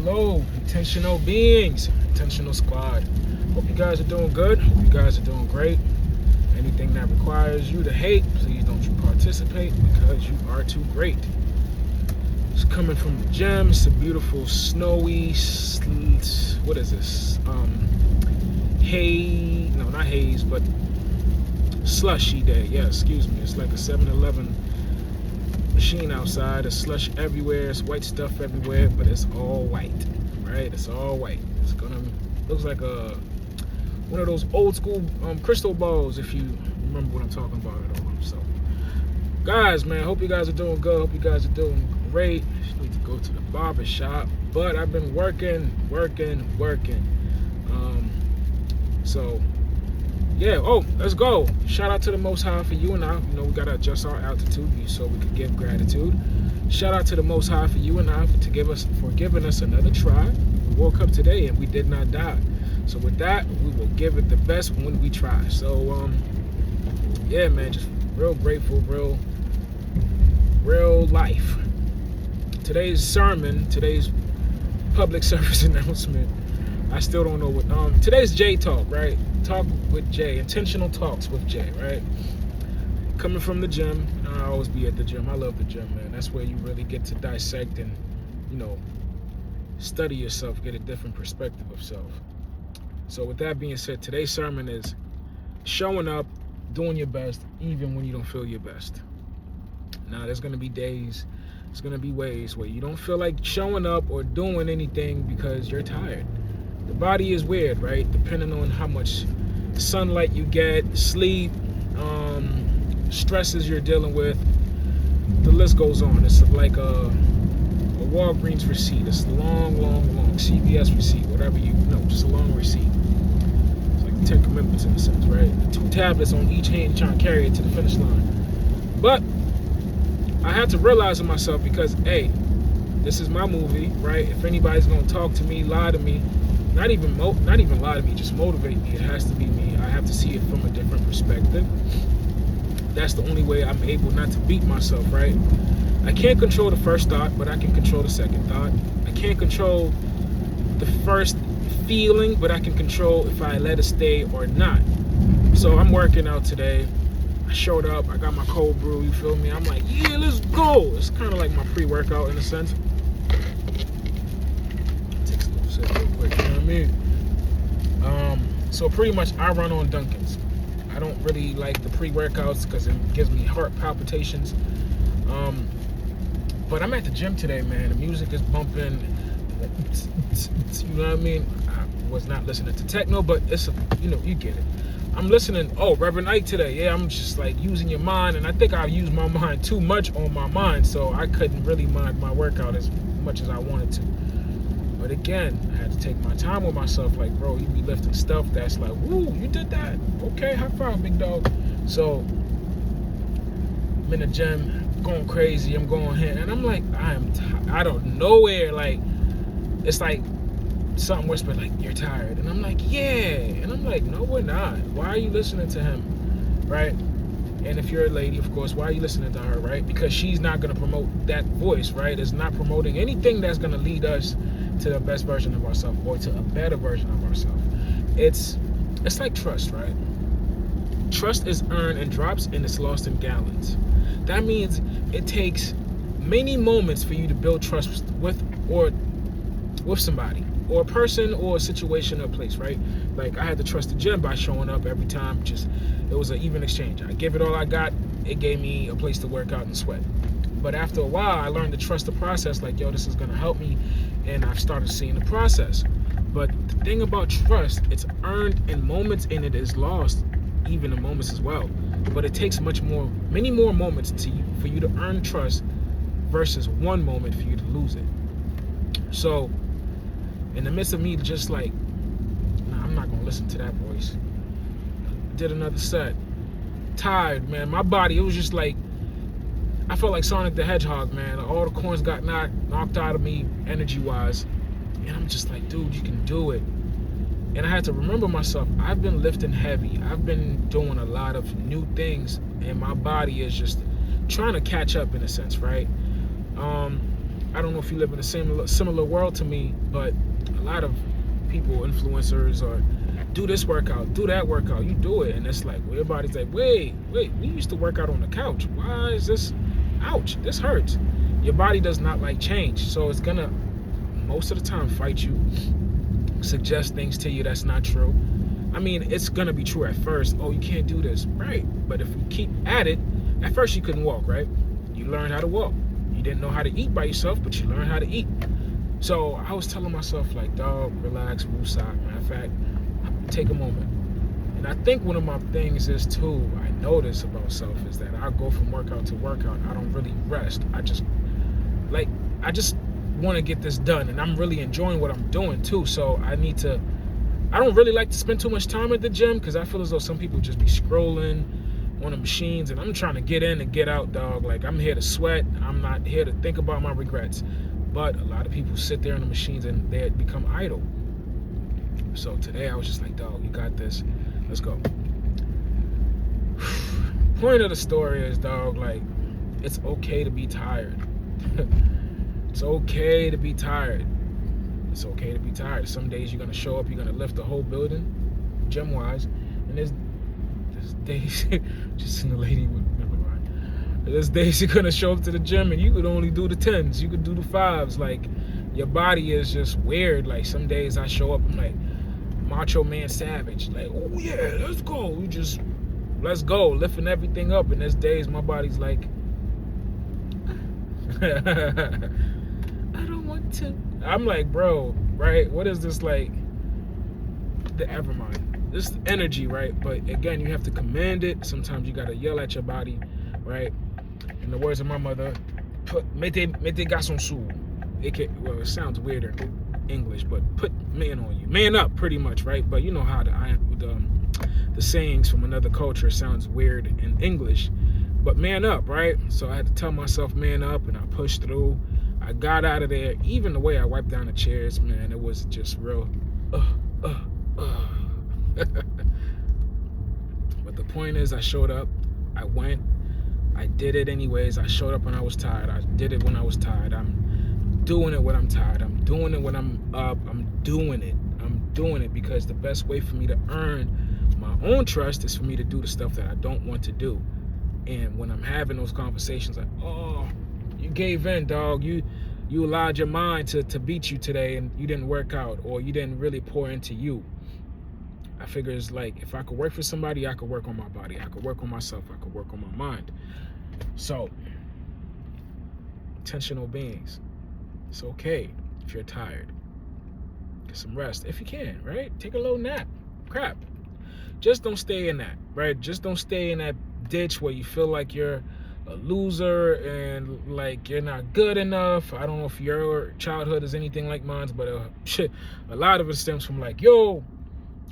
hello, intentional beings, intentional squad. Hope you guys are doing good. Hope you guys are doing great. Anything that requires you to hate, please don't you participate because you are too great. It's coming from the gym. It's a beautiful snowy, what is this? Not haze, but slushy day. Yeah, excuse me. It's like a 7-Eleven machine outside. There's slush everywhere. It's white stuff everywhere, but it's all white, right? It's all white. Looks like one of those old school crystal balls, if you remember what I'm talking about at all. So, guys, man, hope you guys are doing good. Hope you guys are doing great. I just need to go to the barber shop, but I've been working. So, yeah. Oh, let's go. Shout out to the Most High for you and I. You know, we gotta adjust our altitude so we can give gratitude. Shout out to the Most High for you and I for giving us another try. We woke up today and we did not die. So with that, we will give it the best when we try. So, yeah, man, just real grateful, real life. Today's public service announcement. I still don't know what. Today's J Talk, right? Talk with Jay, intentional talks with Jay, right? Coming from the gym, I always be at the gym. I love the gym, man. That's where you really get to dissect and, study yourself, get a different perspective of self. So with that being said, today's sermon is showing up, doing your best, even when you don't feel your best. Now, there's going to be days, there's going to be ways where you don't feel like showing up or doing anything because you're tired. The body is weird, right? Depending on how much sunlight you get, sleep, stresses you're dealing with, the list goes on. It's like a Walgreens receipt. It's long, CVS receipt, whatever just a long receipt. It's like the 10 Commandments in a sense, right? 2 tablets on each hand trying to carry it to the finish line. But I had to realize in myself because, hey, this is my movie, right? If anybody's gonna talk to me, lie to me, not even lie to me, just motivate me, it has to be me. I have to see it from a different perspective. That's the only way I'm able not to beat myself, right? I can't control the first thought, but I can control the second thought. I can't control the first feeling, but I can control if I let it stay or not. So I'm working out today. I showed up, I got my cold brew, you feel me? I'm like, yeah, let's go. It's kind of like my pre-workout in a sense. Takes a little sip real quick, you know what I mean? So pretty much I run on Dunkin's. I don't really like the pre-workouts because it gives me heart palpitations. But I'm at the gym today, man. The music is bumping. You know what I mean? I was not listening to techno, but it's you get it. I'm listening. Oh, Reverend Ike today. Yeah, I'm just like using your mind, and I think I used my mind too much on my mind, so I couldn't really mind my workout as much as I wanted to. But again, I had to take my time with myself. Like, bro, you be lifting stuff that's like, woo, you did that. Okay, high five, big dog. So I'm in the gym, going crazy. I'm going here, and I'm like, I am out of nowhere. Like, it's like something whispered, like, you're tired, and I'm like, yeah, and I'm like, no, we're not. Why are you listening to him, right? And if you're a lady, of course, why are you listening to her, right? Because she's not going to promote that voice, right? It's not promoting anything that's going to lead us to the best version of ourselves or to a better version of ourselves. It's like trust, right? Trust is earned in drops and it's lost in gallons. That means it takes many moments for you to build trust with somebody or a person or a situation or a place, right? Like, I had to trust the gym by showing up every time. It was an even exchange. I gave it all I got. It gave me a place to work out and sweat. But after a while, I learned to trust the process. Like, yo, this is going to help me. And I've started seeing the process. But the thing about trust, it's earned in moments and it is lost even in moments as well. But it takes many more moments for you to earn trust versus one moment for you to lose it. So in the midst of me just like, nah, I'm not going to listen to that voice. Did another set. Tired, man. My body, it was just like, I felt like Sonic the Hedgehog, man. All the coins got knocked out of me energy-wise. And I'm just like, dude, you can do it. And I had to remember myself. I've been lifting heavy. I've been doing a lot of new things. And my body is just trying to catch up in a sense, right? I don't know if you live in a similar world to me, but a lot of people, influencers, or do this workout, do that workout, you do it, and it's like, well, everybody's like, wait, we used to work out on the couch. Why is this? Ouch, this hurts. Your body does not like change, so it's gonna, most of the time, fight you, suggest things to you that's not true. I mean, it's gonna be true at first. Oh, you can't do this, right? But if you keep at it, at first you couldn't walk, right? You learned how to walk. You didn't know how to eat by yourself, but you learned how to eat. So I was telling myself, like, dog, relax, woosah. Matter of fact, take a moment. And I think one of my things is too, I notice about self is that I go from workout to workout. I don't really rest. I just want to get this done, and I'm really enjoying what I'm doing too. So I don't really like to spend too much time at the gym, because I feel as though some people just be scrolling on the machines, and I'm trying to get in and get out, dog. Like, I'm here to sweat. I'm not here to think about my regrets. But a lot of people sit there on the machines and they become idle. So today I was just like, dog, you got this. Let's go. Point of the story is, dog, like, it's okay to be tired. It's okay to be tired. It's okay to be tired. Some days you're gonna show up, you're gonna lift the whole building, gym wise, and there's days, just seen a lady with, never mind. There's days you're gonna show up to the gym and you could only do the 10s, you could do the 5s. Like, your body is just weird. Like, some days I show up, I'm like Macho Man Savage, like, oh yeah, let's go. Let's go, lifting everything up. And there's days my body's like, I don't want to. I'm like, bro, right? What is this, like, ever mind. This energy, right? But again, you have to command it. Sometimes you gotta yell at your body, right? In the words of my mother, mete garçon sous. Well, it sounds weird in English, but put man on you. Man up, pretty much, right? But you know how the sayings from another culture sounds weird in English. But man up, right? So I had to tell myself man up, and I pushed through. I got out of there. Even the way I wiped down the chairs, man, it was just real. But the point is, I showed up. I went. I did it anyways. I showed up when I was tired. I did it when I was tired. I'm doing it when I'm tired. I'm doing it when I'm up. I'm doing it. I'm doing it because the best way for me to earn my own trust is for me to do the stuff that I don't want to do. And when I'm having those conversations, like, oh, you gave in, dog. You allowed your mind to beat you today, and you didn't work out, or you didn't really pour into you. I figure it's like, if I could work for somebody, I could work on my body. I could work on myself. I could work on my mind. So, intentional beings. It's okay if you're tired. Get some rest if you can, right? Take a little nap. Crap. Just don't stay in that, right? Just don't stay in that ditch where you feel like you're a loser and like you're not good enough. I don't know if your childhood is anything like mine, but a lot of it stems from like, yo,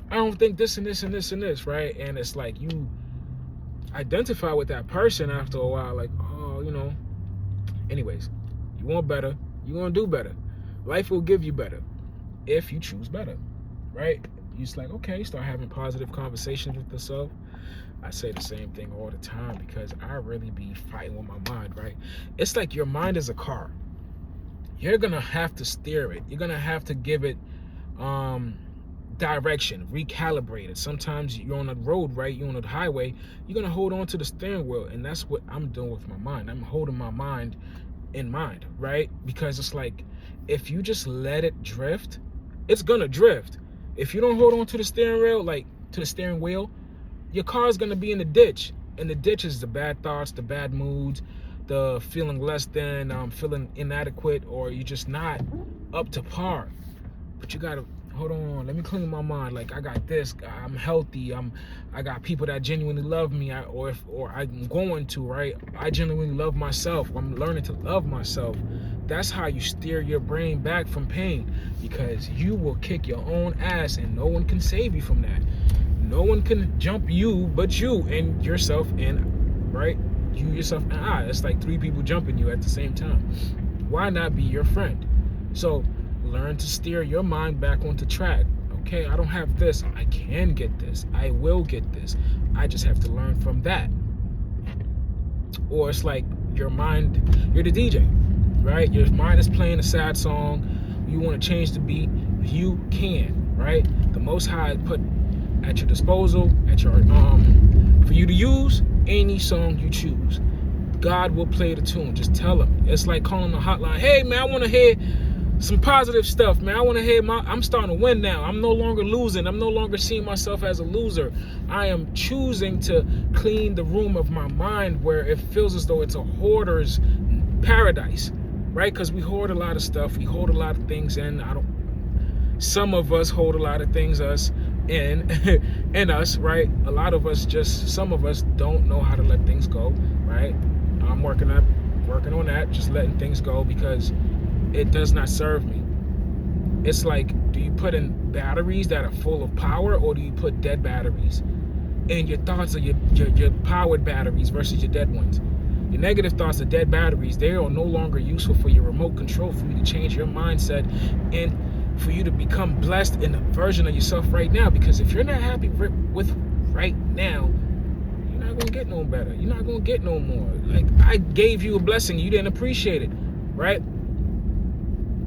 I don't think this and this and this and this, right? And it's like you identify with that person after a while, like, oh, you know. Anyways, you want better, you're gonna do better. Life will give you better if you choose better, right? You just like, okay, start having positive conversations with yourself. I say the same thing all the time because I really be fighting with my mind, right? It's like your mind is a car. You're gonna have to steer it. You're gonna have to give it direction, recalibrate it. Sometimes you're on a road, right? You're on a highway. You're gonna hold on to the steering wheel, and that's what I'm doing with my mind. I'm holding my mind in mind, right? Because it's like, if you just let it drift, it's gonna drift. If you don't hold on to the steering wheel, like to the steering wheel, your car's gonna be in the ditch. And the ditch is the bad thoughts, the bad moods, the feeling less than, feeling inadequate, or you're just not up to par. But you gotta, hold on, let me clean my mind. Like, I got this, I'm healthy, I got people that genuinely love me, or I'm going to, right? I genuinely love myself. I'm learning to love myself. That's how you steer your brain back from pain, because you will kick your own ass and no one can save you from that. No one can jump you but you and yourself, and right, you yourself and I. It's like 3 people jumping you at the same time. Why not be your friend? So learn to steer your mind back onto track. Okay, I don't have this, I can get this, I will get this, I just have to learn from that. Or it's like your mind, you're the DJ. right? Your mind is playing a sad song. You want to change the beat. You can, right? The Most High put at your disposal, at your for you to use any song you choose. God will play the tune. Just tell him. It's like calling the hotline. Hey man, I want to hear some positive stuff, man. I want to hear I'm starting to win now. I'm no longer losing. I'm no longer seeing myself as a loser. I am choosing to clean the room of my mind where it feels as though it's a hoarder's paradise, right? Because we hoard a lot of stuff. We hold a lot of things in. Some of us hold a lot of things in us, right? A lot of us some of us don't know how to let things go, right? I'm working on that, just letting things go because it does not serve me. It's like, do you put in batteries that are full of power, or do you put dead batteries? And your thoughts are your powered batteries versus your dead ones. Your negative thoughts are dead batteries. They are no longer useful for your remote control, for you to change your mindset and for you to become blessed in the version of yourself right now. Because if you're not happy with right now, you're not going to get no better. You're not going to get no more. Like, I gave you a blessing. You didn't appreciate it, right?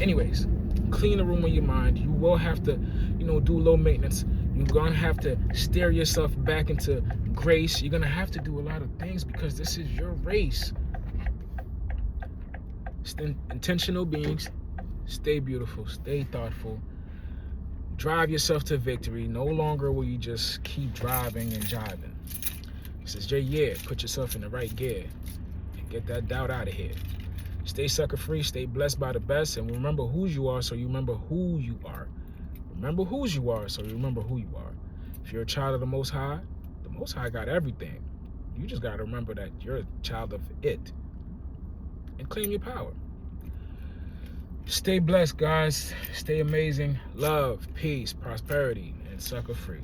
Anyways, clean the room of your mind. You will have to, do low maintenance. You're going to have to steer yourself back into grace. You're going to have to do a lot of things because this is your race. Stay intentional beings. Stay beautiful. Stay thoughtful. Drive yourself to victory. No longer will you just keep driving and jiving. This is your year. Put yourself in the right gear and get that doubt out of here. Stay sucker free. Stay blessed by the best. And remember whose you are so you remember who you are. Remember whose you are so you remember who you are. If you're a child of the Most High got everything. You just got to remember that you're a child of it. And claim your power. Stay blessed, guys. Stay amazing. Love, peace, prosperity, and sucker free.